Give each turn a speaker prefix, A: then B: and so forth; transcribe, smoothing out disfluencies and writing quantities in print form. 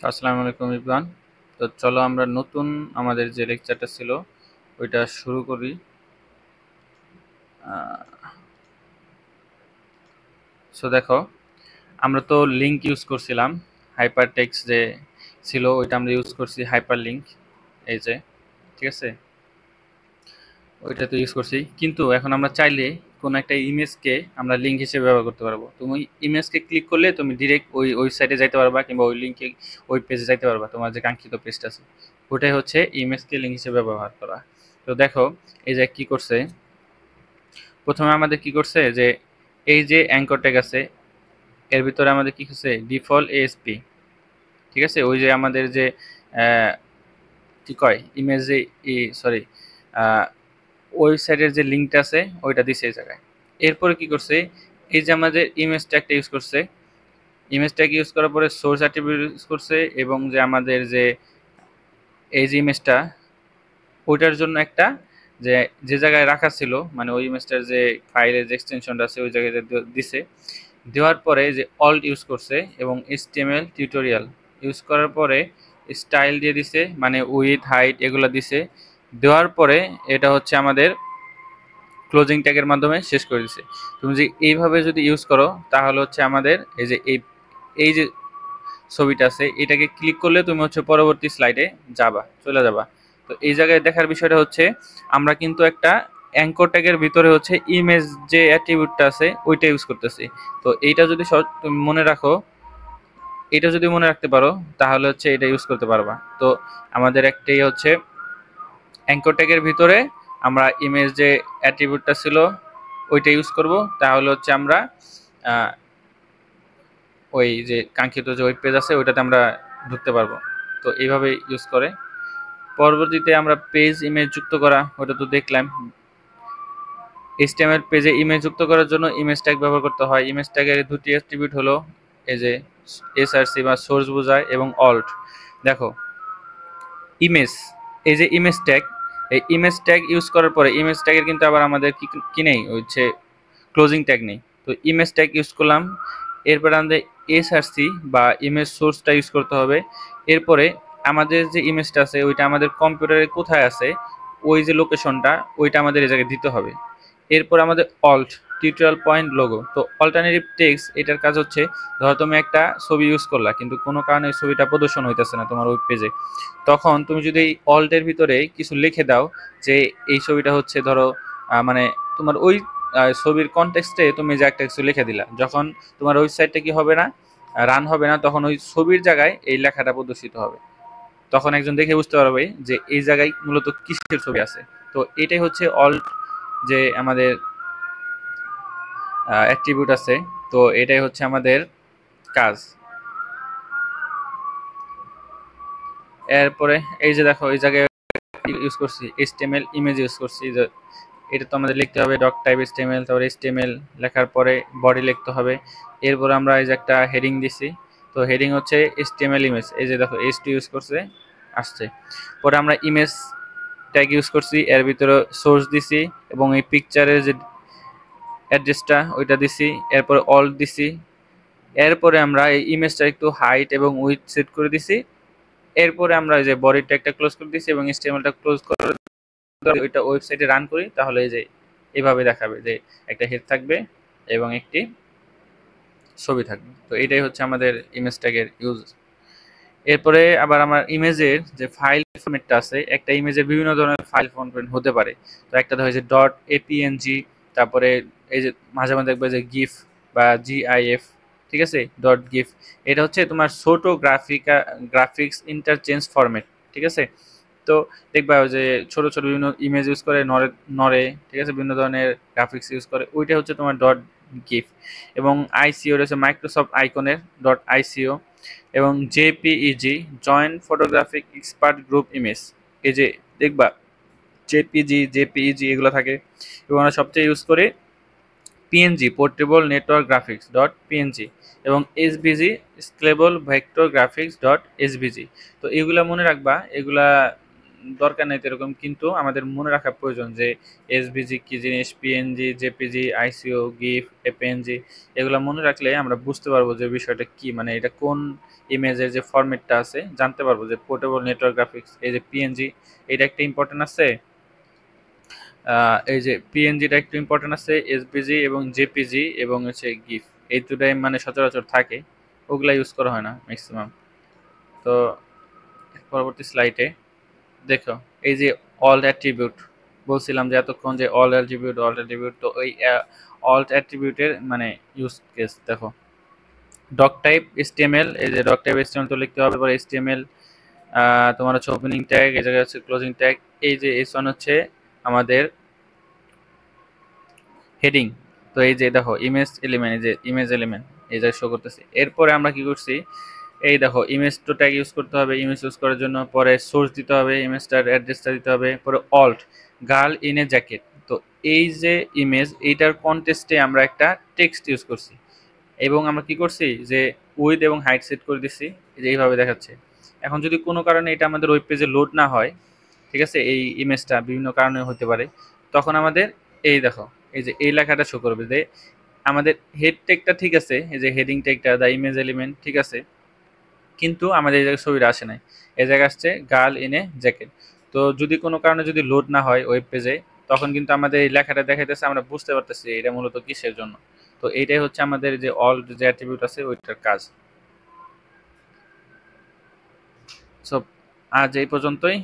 A: আসসালামু আলাইকুম ইবরান। তো চলো আমরা নতুন আমাদের যে লেকচারটা ছিল ওইটা শুরু করি। সো দেখো, আমরা তো লিঙ্ক ইউজ করছিলাম, হাইপার টেক্সট যে ছিল ওইটা আমরা ইউজ করছি হাইপার লিঙ্ক, এই যে, ঠিক আছে, ওইটা তো ইউজ করছি। কিন্তু এখন আমরা চাইলে কোনো একটা ইমেজকে আমরা লিঙ্ক হিসেবে ব্যবহার করতে পারবো। তুমি ইমেজকে ক্লিক করলে তুমি ডিরেক্ট ওই ওয়েবসাইটে যাইতে পারবা, কিংবা ওই লিঙ্কে ওই পেজে যাইতে পারবা, তোমার যে কাঙ্ক্ষিত পেজটা আছে। ওটাই হচ্ছে ইমেজকে লিঙ্ক হিসেবে ব্যবহার করা। তো দেখো, এই যে কি করছে, প্রথমে আমাদের কি করছে যে এই যে অ্যাঙ্কর ট্যাগ আছে এর ভিতরে আমাদের কি করছে ডিফল্ট এএসপি, ঠিক আছে, ওই যে আমাদের যে কি কয় ইমেজে, সরি, ওয়েবসাইটের যে লিঙ্কটা আছে ওইটা দিছে এই জায়গায়। এরপরে কি করছে, এই যে আমাদের ইমেজ ট্যাগটা ইউজ করছে, ইমেজ ট্যাগ ইউজ করার পরে সোর্স অ্যাট্রিবিউট ইউজ করছে, এবং যে আমাদের যে এই যে ইমেজটা ওইটার জন্য একটা যে যে জায়গায় রাখা ছিল, মানে ওই ইমেজটার যে ফাইলের যে এক্সটেনশনটা আছে ওই জায়গায় দিছে। দেওয়ার পরে যে অল্ট ইউজ করছে এবং HTML টিউটোরিয়াল ইউজ করার পরে স্টাইল দিয়ে দিছে, মানে উইথ হাইট এগুলো দিছে। দেওয়ার পরে এটা হচ্ছে আমাদের ক্লোজিং ট্যাগের মাধ্যমে শেষ করে দিছে। তুমি যদি এইভাবে যদি ইউজ করো তাহলে হচ্ছে আমাদের এই যে এই যে ছবিটা আছে এটাকে ক্লিক করলে তুমি হচ্ছে পরবর্তী স্লাইডে চলে যাবা। তো এই জায়গায় দেখার বিষয়টা হচ্ছে আমরা কিন্তু একটা অ্যাঙ্কর ট্যাগের ভিতরে হচ্ছে ইমেজ যে অ্যাট্রিবিউটটা আছে ওইটা ইউজ করতেছি। তো এইটা যদি তুমি মনে রাখো, এটা যদি মনে রাখতে পারো তাহলে হচ্ছে এটা ইউজ করতে পারবা। তো আমাদের একটাই হচ্ছে অ্যাঙ্কর ট্যাগের ভিতরে আমরা ইমেজ যে অ্যাট্রিবিউটটা ছিল ওইটা ইউজ করব, তাহলে হচ্ছে আমরা ওই যে কাঙ্ক্ষিত যে ওয়েব পেজ আছে ওইটাতে আমরা ঢুকতে পারবো। তো এইভাবে ইউজ করে। পরবর্তীতে আমরা পেজ ইমেজ যুক্ত করা, ওটা তো দেখলাম। HTML পেজে ইমেজ যুক্ত করার জন্য ইমেজ ট্যাগ ব্যবহার করতে হয়। ইমেজ ট্যাগের দুটি অ্যাট্রিবিউট হলো এই যে SRC বা সোর্স বোঝায় এবং অল্ট। দেখো, ইমেজ, এই যে ইমেজ ট্যাগ, এই ইমেজ ট্যাগ ইউজ করার পরে ইমেজ ট্যাগের কিন্তু আবার আমাদের কি নেই, হচ্ছে ক্লোজিং ট্যাগ নেই। তো ইমেজ ট্যাগ ইউজ করলাম, এরপর আমাদের SRC বা ইমেজ সোর্সটা ইউজ করতে হবে। এরপরে আমাদের যে ইমেজটা আছে ওইটা আমাদের কম্পিউটারে কোথায় আছে ওই যে লোকেশনটা ওইটা আমাদের এই জায়গায় দিতে হবে। এরপর আমাদের অল্ট টিউটোরিয়াল পয়েন্ট লোগো। তো অল্টারনেটিভ টেক্সট এটার কাজ হচ্ছে, ধরো তুমি একটা ছবি ইউজ করলা কিন্তু কোনো কারণে ওই ছবিটা প্রদর্শন হইতেছে না তোমার ওয়েব পেজে, তখন তুমি যদি এই অল্টের ভিতরে কিছু লিখে দাও যে এই ছবিটা হচ্ছে ধরো মানে তোমার ওই ছবির কনটেক্সটে তুমি যে একটা কিছু লিখে দিলা, যখন তোমার ওয়েবসাইটটা কি হবে না, রান হবে না, তখন ওই ছবির জায়গায় এই লেখাটা প্রদর্শিত হবে। তখন একজন দেখে বুঝতে পারবে যে এই জায়গায় মূলত কিসের ছবি আছে। তো এটাই হচ্ছে অল্ট যে আমাদের অ্যাট্রিবিউট আছে। তো এটাই হচ্ছে আমাদের কাজ। এরপরে এই যে দেখো এই জায়গায় ইউজ করছি HTML ইমেজ ইউজ করছি, যে এটা তো আমাদের লিখতে হবে ডক টাইপ HTML, তারপরে HTML লেখার পরে বডি লিখতে হবে। এরপর আমরা এই যে একটা হেডিং দিছি, তো হেডিং হচ্ছে HTML ইমেজ, এই যে দেখো H2 ইউজ করছে আসছে। পরে আমরা ইমেজ ট্যাগ ইউজ করছি, এর ভিতরে সোর্স দিছি এবং এই পিকচারের যে অ্যাড্রেসটা ওইটা দিছি, এরপরে অল দিছি। এরপরে আমরা এই ইমেজটা একটু হাইট এবং উইথ সেট করে দিছি। এরপরে আমরা এই যে বডি ট্যাগটা ক্লোজ করে দিছি এবং HTMLটা ক্লোজ করে ওইটা ওয়েবসাইটে রান করি, তাহলে এই যে এইভাবে দেখাবে যে একটা হেড থাকবে এবং একটি ছবি থাকবে। তো এটাই হচ্ছে আমাদের ইমেজ ট্যাগের ইউজ। এরপরে আবার আমার ইমেজের যে ফাইল ফরম্যাটটা আছে, একটা ইমেজের বিভিন্ন ধরনের ফাইল ফরম্যাট হতে পারে। তো একটা দেখা যায় ডট APNG, তারপরে এই যে মাঝে মাঝে দেখবে যে গিফ বা GIF, ঠিক আছে, ডট গিফ। এটা হচ্ছে তোমার ছোট গ্রাফিক্স ইন্টারচেঞ্জ ফরম্যাট, ঠিক আছে। তো দেখবা যে ছোট ছোট বিভিন্ন ইমেজ ইউজ করে নরে নরে ঠিক আছে, বিভিন্ন ধরনের গ্রাফিক্স ইউজ করে, ওইটা হচ্ছে তোমার ডট গিফ। এবং ICO রয়েছে মাইক্রোসফট আইকনের ডট ICO, এবং JPEG joint photographic expert group image. এই যে দেখবা জেপিজি এগুলো থাকে। এবং আমরা সবচেয়ে ইউজ করি PNG portable network graphics dot PNG, এবং SVG scalable vector graphics dot SVG। তো এগুলা মনে রাখবা, এগুলা দরকার নেই এরকম, কিন্তু আমাদের মনে রাখা প্রয়োজন যে এসভিজি কি জিনিস, পিএনজি, জেপিজি, আইসিও, গিফ, এপিএনজি, এগুলো মনে রাখলে আমরা বুঝতে পারবো যে বিষয়টা কি, মানে এটা কোন ইমেজের যে ফরম্যাটটা আছে জানতে পারবো। যে পোর্টেবল নেটওয়ার্ক গ্রাফিক্স, এই যে পিএনজি, এটা একটা ইম্পর্টেন্ট আছে। এই যে পিএনজিটা একটু ইম্পর্টেন্ট আছে, এসভিজি এবং জেপিজি এবং হচ্ছে গিফ, এই দুটাই মানে সচরাচর থাকে, ওগুলা ইউজ করা হয় না ম্যাক্সিমাম। তো পরবর্তী স্লাইডে দেখো, এই যে অল অ্যাট্রিবিউট বলছিলাম যে এতক্ষণ যে অল অ্যাট্রিবিউট, তো ওই অল অ্যাট্রিবিউটের মানে ইউজ কেস দেখো। ডক টাইপ এসটিএমএল, এই যে ডক টাইপ এসটিএমএল তো লিখতে হবে, পরে এসটিএমএল তোমার হচ্ছে ওপেনিং ট্যাগ, এই জায়গায় হচ্ছে ক্লোজিং ট্যাগ। এই যে এস ওয়ান হচ্ছে আমাদের হেডিং। তো এই যে দেখো ইমেজ এলিমেন্ট, এই যে ইমেজ এলিমেন্ট এই জায়গায় শো করতেছে। এরপরে আমরা কি করছি, এই দেখো ইমেজ টু ট্যাগ ইউজ করতে হবে ইমেজ ইউজ করার জন্য, পরে সোর্স দিতে হবে, ইমেজটার অ্যাড্রেসটা দিতে হবে, পরে alt girl in a jacket. তো এই যে ইমেজ, এইটার কনটেস্টে আমরা একটা টেক্সট ইউজ করছি, এবং আমরা কি করছি যে উইথ এবং হাইট সেট করে দিচ্ছি, যে এইভাবে দেখাচ্ছে। এখন যদি কোনো কারণে এটা আমাদের ওয়েব পেজে লোড না হয়, ঠিক আছে, এই ইমেজটা বিভিন্ন কারণে হতে পারে, তখন আমাদের এই দেখো এই যে এই লেখাটা শো করবে যে আমাদের হেড ট্যাগটা ঠিক আছে, এই যে হেডিং ট্যাগটা দা ইমেজ এলিমেন্ট ঠিক আছে, কিন্তু আমাদের এই জায়গায় ছবিটা আসে নাই, এই জায়গায় আসছে গার্ল ইন এ জ্যাকেট। তো যদি কোনো কারণে যদি লোড না হয় ওয়েব পেজে, তখন কিন্তু আমাদের এই লেখাটা দেখাইতেছে, আমরা বুঝতে পারতেছি এটা মূলত কিসের জন্য। তো এইটাই হচ্ছে আমাদের যে অল যে অ্যাট্রিবিউট আছে ওইটার কাজ। সো আজ এই পর্যন্তই।